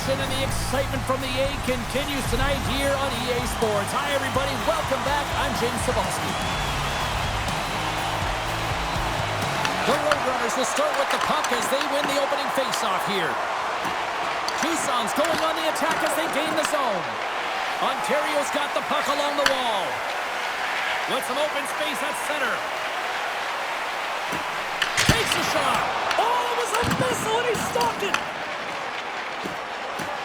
action and the excitement from the A continues tonight here on EA Sports. Hi, everybody. Welcome back. I'm James Cebulski. The Roadrunners will start with the puck as they win the opening faceoff here. Tucson's going on the attack as they gain the zone. Ontario's got the puck along the wall. With some open space at center. Takes a shot. Oh, it was a missile and he stopped it.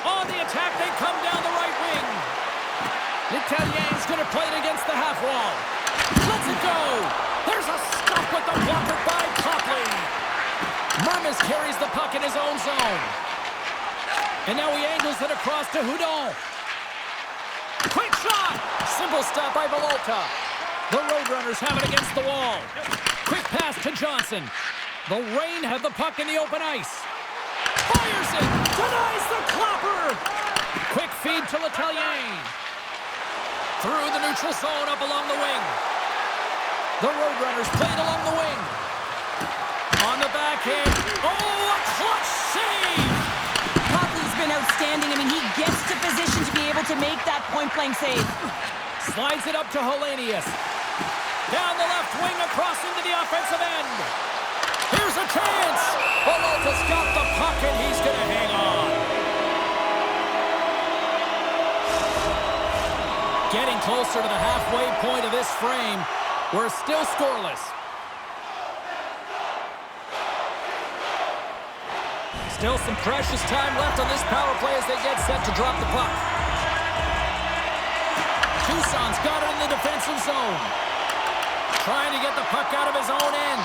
On the attack, they come down the right wing. L'Italien's going to play it against the half wall. Lets it go. There's a stop with the blocker by Copley. Mermis carries the puck in his own zone. And now he angles it across to Hudon. Quick shot. Simple stop by Villalta. The Roadrunners have it against the wall. Quick pass to Johnson. The Reign have the puck in the open ice. Fires it. Denies the clapper. Quick feed to L'Italien. Through the neutral zone up along the wing. The Roadrunners played along the wing. On the backhand. Oh, a clutch save. Copley's been outstanding. I mean, he gets to position to be able to make that point-blank save. Slides it up to Hellenius. Down the left wing across into the offensive end. Here's a chance. Villalta's got the puck and he's going to hang on. Getting closer to the halfway point of this frame. We're still scoreless. Still some precious time left on this power play as they get set to drop the puck. Tucson's got it in the defensive zone. Trying to get the puck out of his own end.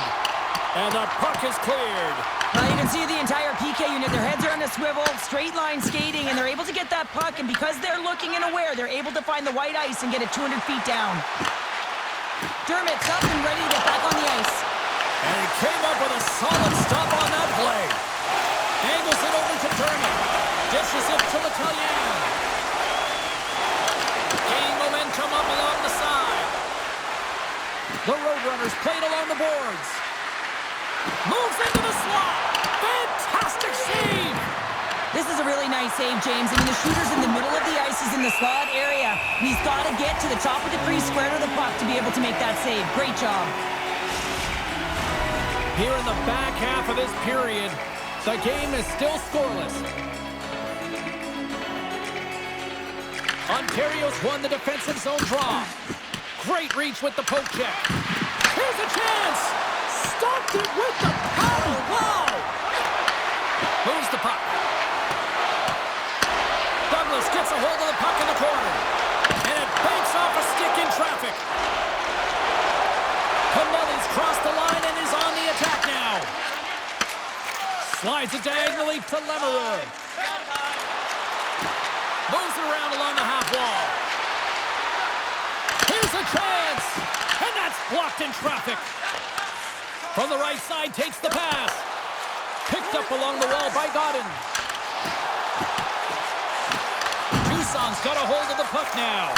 And the puck is cleared. Well, you can see the entire PK unit. Their heads are on a swivel, straight line skating, and they're able to get that puck. And because they're looking and aware, they're able to find the white ice and get it 200 feet down. Dermott's up and ready to get back on the ice. And he came up with a solid stop on that play. Angles it over to Dermott. Dishes it to L'Italien. Gaining momentum up along the side. The Roadrunners played along the boards. Moves into the slot. Fantastic save. This is a really nice save, James. I mean, the shooter's in the middle of the ice. He's in the slot area. He's got to get to the top of the crease, square to the puck to be able to make that save. Great job. Here in the back half of this period, the game is still scoreless. Ontario's won the defensive zone draw. Great reach with the poke check. Here's a chance. Stopped it with the power. Wow. Moves the puck. Douglas gets a hold of the puck in the corner. And it banks off a stick in traffic. Pinelli's crossed the line and is on the attack now. Slides it diagonally to Lemereux. Moves it around along the half wall. Here's a chance. And that's blocked in traffic. From the right side, takes the pass. Picked up along the wall by Godin. Tucson's got a hold of the puck now.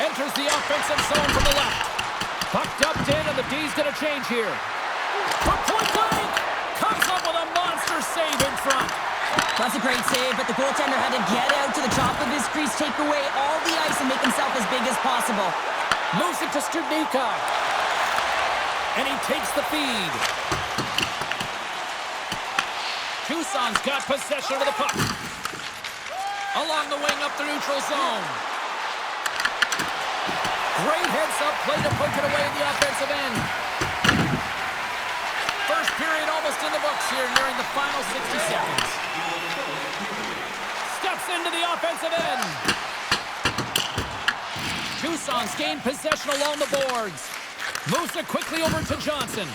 Enters the offensive zone from the left. Puck dumped in, and the D's going to change here. For point blank. Comes up with a monster save in front. That's a great save, but the goaltender had to get out to the top of his crease, take away all the ice, and make himself as big as possible. Moves it to Studnicka. And he takes the feed. Tucson's got possession of the puck. Along the wing up the neutral zone. Great heads-up play to poke it away in the offensive end. First period almost in the books here, nearing the final 60 seconds. Steps into the offensive end. Tucson's gained possession along the boards. Moves it quickly over to Johnson.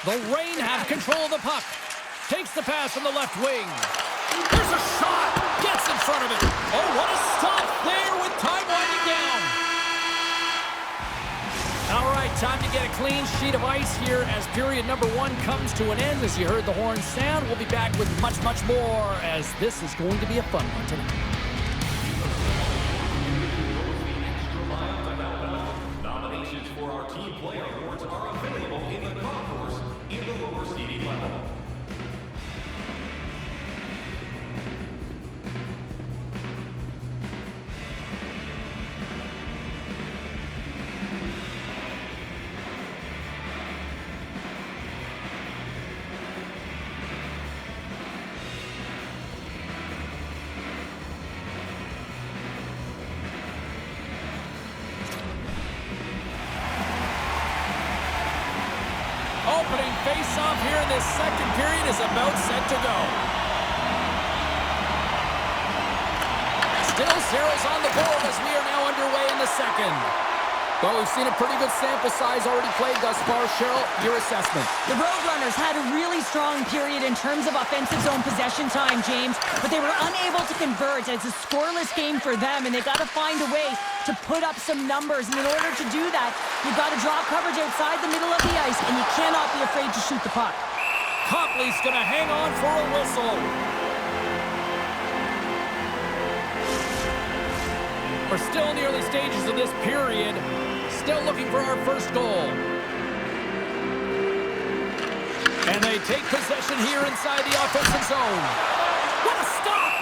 The Reign have control of the puck. Takes the pass from the left wing. There's a shot. Gets in front of it. Oh, what a stop there with time winding down. All right, time to get a clean sheet of ice here as period number 1 comes to an end. As you heard the horn sound, we'll be back with much, much more as this is going to be a fun one tonight. Nominations for our team player awards are available in the concourse in the lower seating level. face-off here in this second period is about set to go. Still zeros on the board as we are now underway in the second. Well, we've seen a pretty good sample size already played thus far. Cheryl, your assessment. The Roadrunners had a really strong period in terms of offensive zone possession time, James, but they were unable to convert. It's a scoreless game for them, and they've got to find a way to put up some numbers. And in order to do that, you've got to drop coverage outside the middle of the ice, and you cannot be afraid to shoot the puck. Copley's going to hang on for a whistle. We're still in the early stages of this period. Still looking for our first goal. And they take possession here inside the offensive zone. What a stop!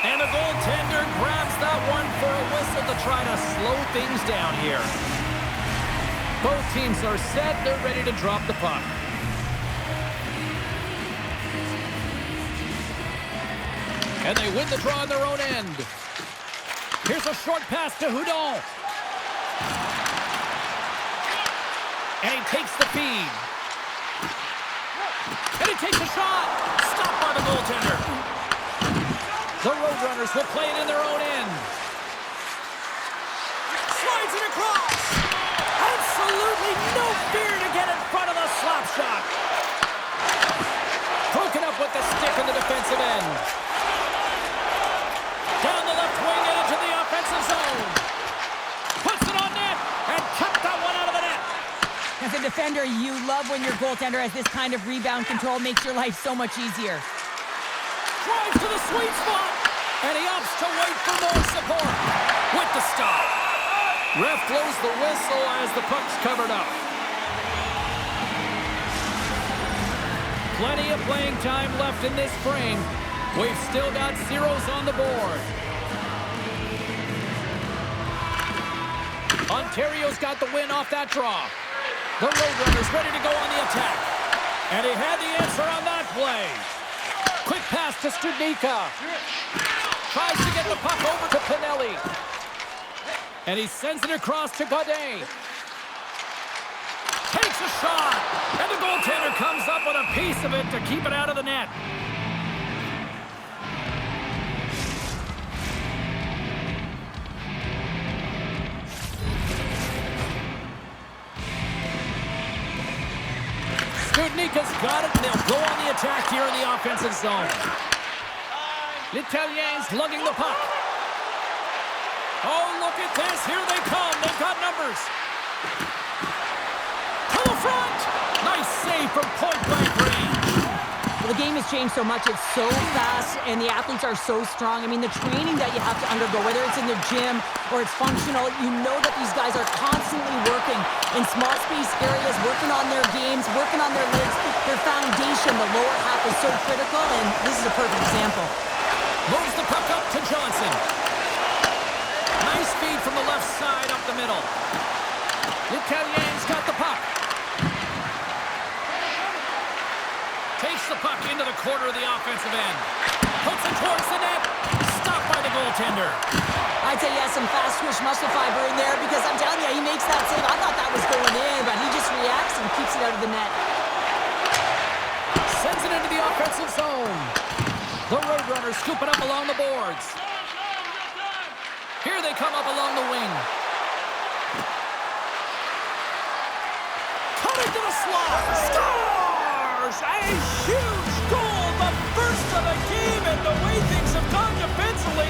And the goaltender grabs that one for a whistle to try to slow things down here. Both teams are set. They're ready to drop the puck. And they win the draw on their own end. Here's a short pass to Hudon. And he takes the feed. And he takes a shot. Stopped by the goaltender. The Roadrunners will play it in their own end. Slides it across. Absolutely no fear to get in front of the slap shot. Broken up with the stick in the defensive end. Down the left wing and into the offensive zone. Puts it on net and kept that one out of the net. As a defender, you love when your goaltender has this kind of rebound control. Makes your life so much easier. Drives to the sweet spot. And he opts to wait for more support. With the stop. Ref blows the whistle as the puck's covered up. Plenty of playing time left in this frame. We've still got zeros on the board. Ontario's got the win off that draw. The Roadrunners ready to go on the attack. And he had the answer on that play. Quick pass to Studnicka. Tries to get the puck over to Pinelli. And he sends it across to Godin. Takes a shot. And the goaltender comes up with a piece of it to keep it out of the net. Studnicka's got it, and they'll go on the attack here in the offensive zone. L'Italien's lugging the puck. Oh, look at this. Here they come. They've got numbers. To the front. Nice save from point-blank range. Well, the game has changed so much. It's so fast, and the athletes are so strong. I mean, the training that you have to undergo, whether it's in the gym or it's functional, you know that these guys are constantly working in small space areas, working on their games, working on their legs. Their foundation, the lower half, is so critical, and this is a perfect example. Moves the puck up to Johnson. Nice feed from the left side up the middle. L'Italien's got the puck. Takes the puck into the corner of the offensive end. Puts it towards the net. Stopped by the goaltender. I'd say he has some fast twitch muscle fiber in there, because I'm telling you, he makes that save. I thought that was going in, but he just reacts and keeps it out of the net. Sends it into the offensive zone. The Roadrunners scoop it up along the boards. Here they come up along the wing. Coming to the slot. Scores! A huge goal, the first of the game, and the way things have gone defensively,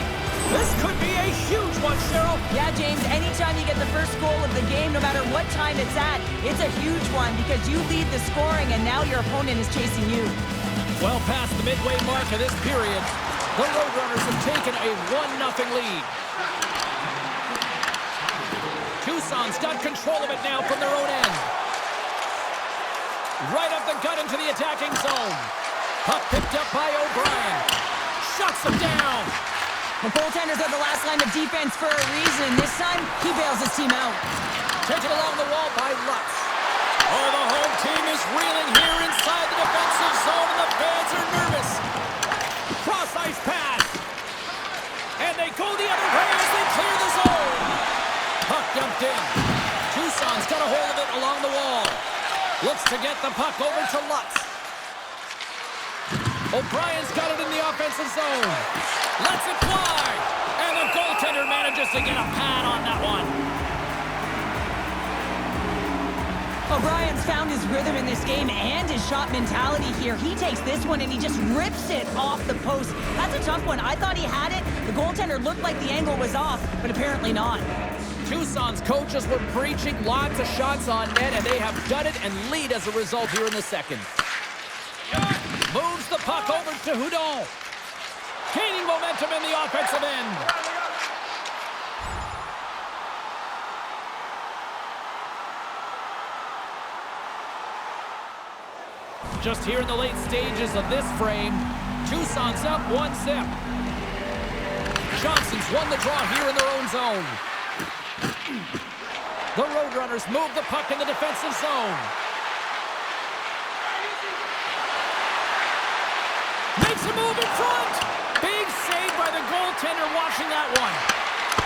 this could be a huge one, Cheryl. Yeah, James, anytime you get the first goal of the game, no matter what time it's at, it's a huge one, because you lead the scoring, and now your opponent is chasing you. Well past the midway mark of this period, the Roadrunners have taken a 1-0 lead. Tucson's got control of it now from their own end. Right up the gut into the attacking zone. Puck picked up by O'Brien. Shuts him down. The goaltenders are the last line of defense for a reason. This time, he bails his team out. Taken along the wall by Lutz. Oh, the home team is reeling here inside the defensive zone, and the fans are nervous. Cross-ice pass. And they go the other way as they clear the zone. Puck dumped in. Tucson's got a hold of it along the wall. Looks to get the puck over to Lutz. O'Brien's got it in the offensive zone. Lets it fly. And the goaltender manages to get a pad on that one. O'Brien's found his rhythm in this game and his shot mentality here. He takes this one and he just rips it off the post. That's a tough one. I thought he had it. The goaltender looked like the angle was off, but apparently not. Tucson's coaches were preaching lots of shots on net, and they have done it and lead as a result here in the second. Moves the puck over to Hudon. Gaining momentum in the offensive end. Just here in the late stages of this frame, Tucson's up 1-0. Johnson's won the draw here in their own zone. The Roadrunners move the puck in the defensive zone. Makes a move in front. Big save by the goaltender watching that one.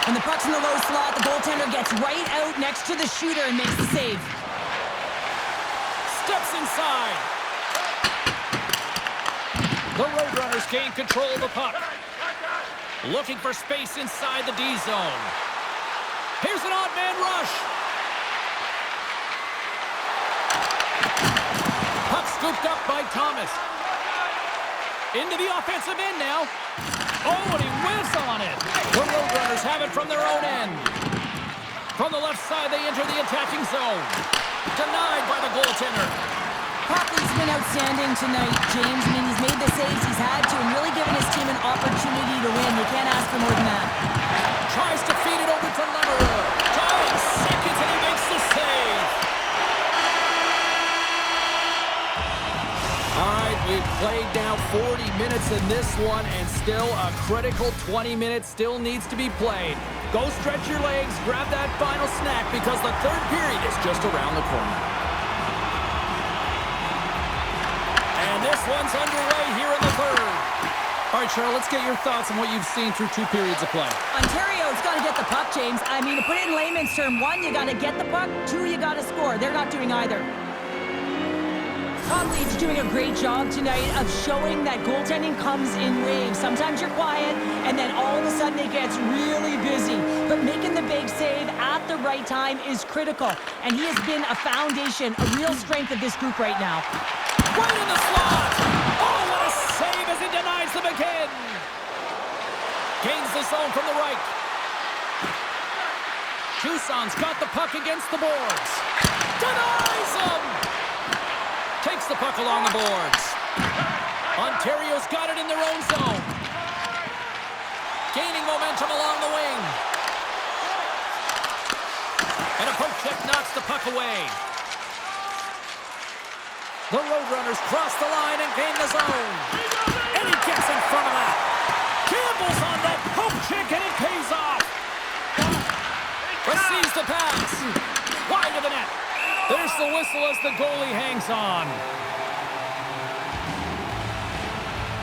When the puck's in the low slot, the goaltender gets right out next to the shooter and makes the save. Steps inside. The Roadrunners gain control of the puck. Looking for space inside the D zone. Here's an odd man rush. Puck scooped up by Thomas. Into the offensive end now. Oh, and he whiffs on it. The Roadrunners have it from their own end. From the left side, they enter the attacking zone. Denied by the goaltender. Copley's been outstanding tonight, James. I mean, he's made the saves he's had to and really given his team an opportunity to win. You can't ask for more than that. Tries to feed it over to Lemerer. Giant seconds and he makes the save. All right, we've played now 40 minutes in this one, and still a critical 20 minutes still needs to be played. Go stretch your legs, grab that final snack, because the third period is just around the corner. And this one's underway here in the third. All right, Cheryl, let's get your thoughts on what you've seen through 2 periods of play. Ontario's got to get the puck, James. I mean, to put it in layman's term, 1, you got to get the puck. 2, you got to score. They're not doing either. Copley's doing a great job tonight of showing that goaltending comes in waves. Sometimes you're quiet, and then all of a sudden it gets really busy. But making the big save at the right time is critical. And he has been a foundation, a real strength of this group right now. Right in the slot! Oh, what a save as he denies them again! Gains the zone from the right. Tucson's got the puck against the boards. Denies him! Takes the puck along the boards. Ontario's got it in their own zone. Gaining momentum along the wing. And a poke check knocks the puck away. The Roadrunners cross the line and gain the zone. And he gets in front of that. Campbell's on that poke check and it pays off. Receives the pass. Wide of the net. There's the whistle as the goalie hangs on.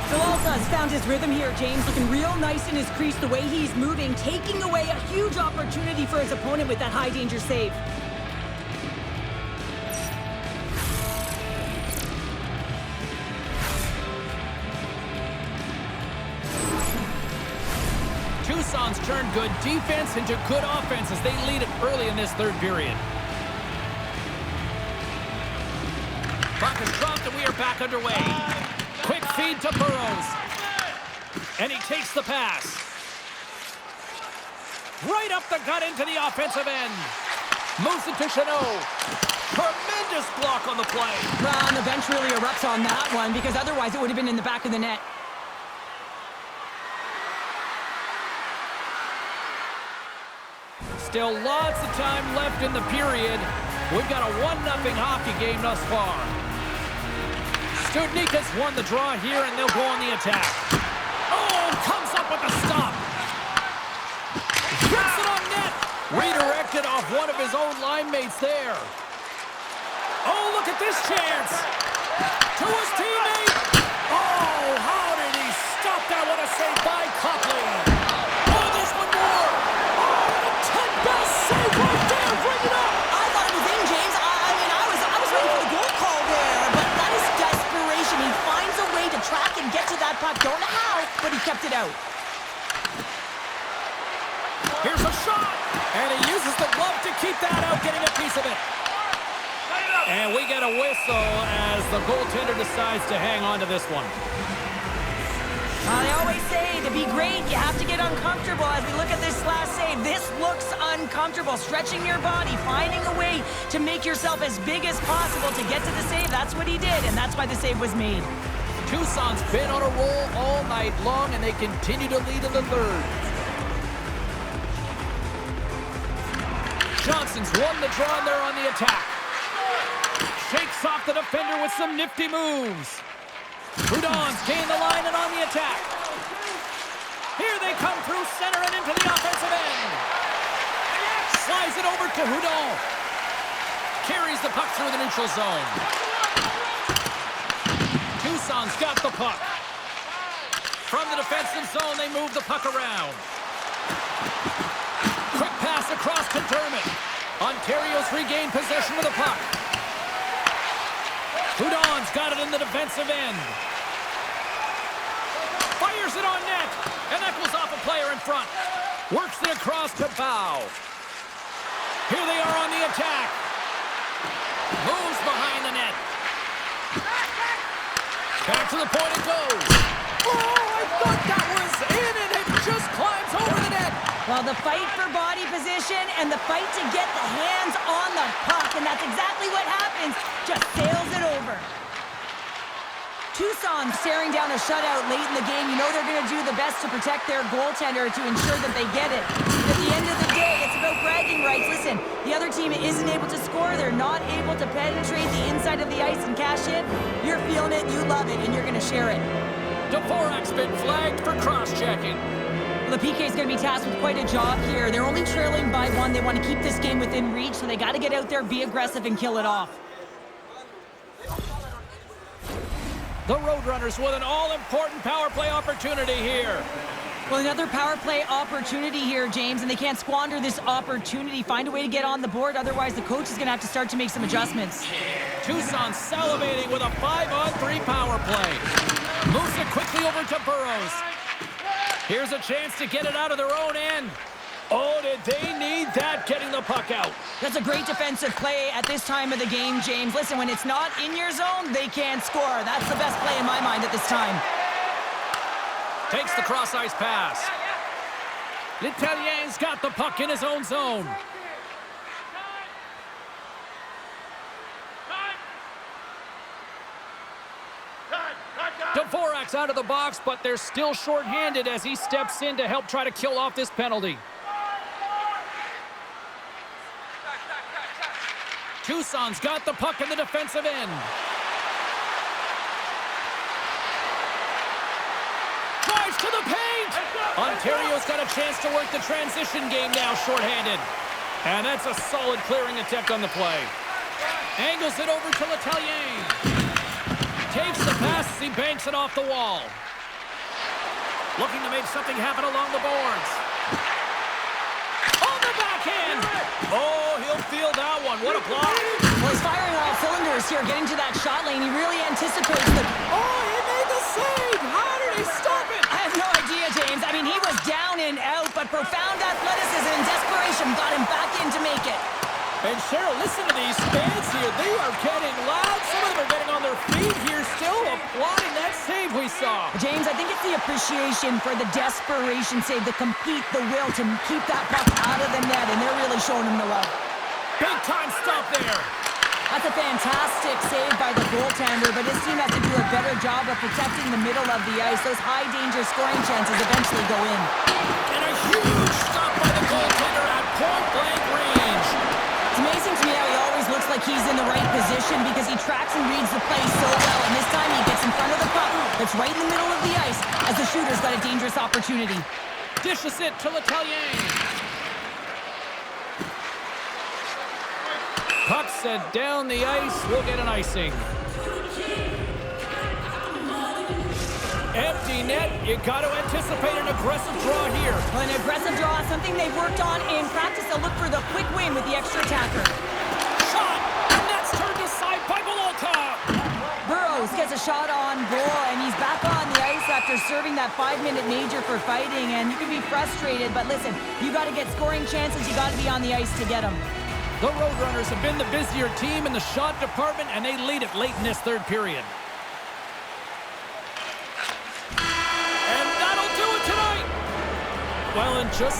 Peralta's found his rhythm here, James. Looking real nice in his crease, the way he's moving, taking away a huge opportunity for his opponent with that high-danger save. Tucson's turned good defense into good offense as they lead it early in this third period. Puck is dropped and we are back underway. Quick feed to Burrows. And he takes the pass. Right up the gut into the offensive end. Moves it to Chanot. Tremendous block on the play. Well, and the bench really erupts on that one because otherwise it would have been in the back of the net. Still lots of time left in the period. We've got a 1-0 hockey game thus far. Studnicka's won the draw here, and they'll go on the attack. Oh, comes up with a stop. Gets it on net. Redirected off one of his own line mates there. Oh, look at this chance. To his teammate. Oh, how did he stop that? What a save by Copley. Oh, there's one more. Oh, the 10-best save right there. Bring it up. I thought it was in, James. I mean, I was waiting for the goal call out. Here's a shot, and he uses the glove to keep that out, getting a piece of it. And we get a whistle as the goaltender decides to hang on to this one. They always say to be great, you have to get uncomfortable. As we look at this last save, this looks uncomfortable. Stretching your body, finding a way to make yourself as big as possible to get to the save. That's what he did, and that's why the save was made. Tucson's been on a roll all night long, and they continue to lead in the third. Johnson's won the draw, and they're on the attack. Shakes off the defender with some nifty moves. Houdon's gained the line and on the attack. Here they come through center and into the offensive end. Slides it over to Houdon. Carries the puck through the neutral zone. Tucson's got the puck. From the defensive zone, they move the puck around. Quick pass across to Dermott. Ontario's regained possession of the puck. Houdon's got it in the defensive end. Fires it on net, and that goes off a player in front. Works it across to Bow. Here they are on the attack. Moves behind the net. Back to the point it goes. Oh, I thought that was in, and it just climbs over the net. Well, the fight for body position and the fight to get the hands on the puck, and that's exactly what happens. Just sails it over. Tucson staring down a shutout late in the game. You know they're going to do the best to protect their goaltender to ensure that they get it. But at the end of the day, it's about bragging rights. Listen, the other team isn't able to score. They're not able to penetrate the inside of the ice and cash in. You're feeling it, you love it, and you're going to share it. Dvorak's been flagged for cross-checking. Well, the PK is going to be tasked with quite a job here. They're only trailing by one. They want to keep this game within reach, so they got to get out there, be aggressive, and kill it off. The Roadrunners with an all-important power play opportunity here. Well, another power play opportunity here, James, and they can't squander this opportunity. Find a way to get on the board, otherwise the coach is going to have to start to make some adjustments. Tucson salivating with a 5-on-3 power play. Moves it quickly over to Burrows. Here's a chance to get it out of their own end. Oh, did they need that, getting the puck out. That's a great defensive play at this time of the game, James. Listen, when it's not in your zone, they can't score. That's the best play in my mind at this time. Takes the cross-ice pass. L'Italien's got the puck in his own zone. Dvorak's out of the box, but they're still shorthanded as he steps in to help try to kill off this penalty. Tucson's got the puck in the defensive end. Drives to the paint! Ontario's got a chance to work the transition game now, shorthanded. And that's a solid clearing attempt on the play. Angles it over to Letellier. Takes the pass as he banks it off the wall. Looking to make something happen along the boards. On the backhand! Oh, he'll feel that one. What a block. Well, he's firing on all cylinders here, getting to that shot lane. He really anticipates the... Oh, he made the save! How did he stop it? I have no idea, James. I mean, he was down and out, but profound athleticism and desperation got him back in to make it. And Cheryl, listen to these fans here. They are getting loud. Some of them are getting on their feet here, still applauding that save we saw. James, I think it's the appreciation for the desperation save, the compete, the will to keep that puck out of the net, and they're really showing him the love. Big time stop there. That's a fantastic save by the goaltender, but his team has to do a better job of protecting the middle of the ice. Those high-danger scoring chances eventually go in. And a huge stop by the goaltender at point-blank range. It's amazing to me how he always looks like he's in the right position because he tracks and reads the play so well, and this time he gets in front of the puck that's right in the middle of the ice as the shooter's got a dangerous opportunity. Dishes it to Letellier. Puck set down the ice. We'll get an icing. Empty net. You got to anticipate an aggressive draw here. Well, an aggressive draw is something they've worked on in practice. They'll look for the quick win with the extra attacker. Shot. And that's turned aside by Volokov. Burrows gets gets a shot on goal, and he's back on the ice after serving that 5-minute major for fighting, and you can be frustrated, but listen, you got to get scoring chances, you got to be on the ice to get them. The Roadrunners have been the busier team in the shot department, and they lead it late in this third period. And that'll do it tonight! Well, and just like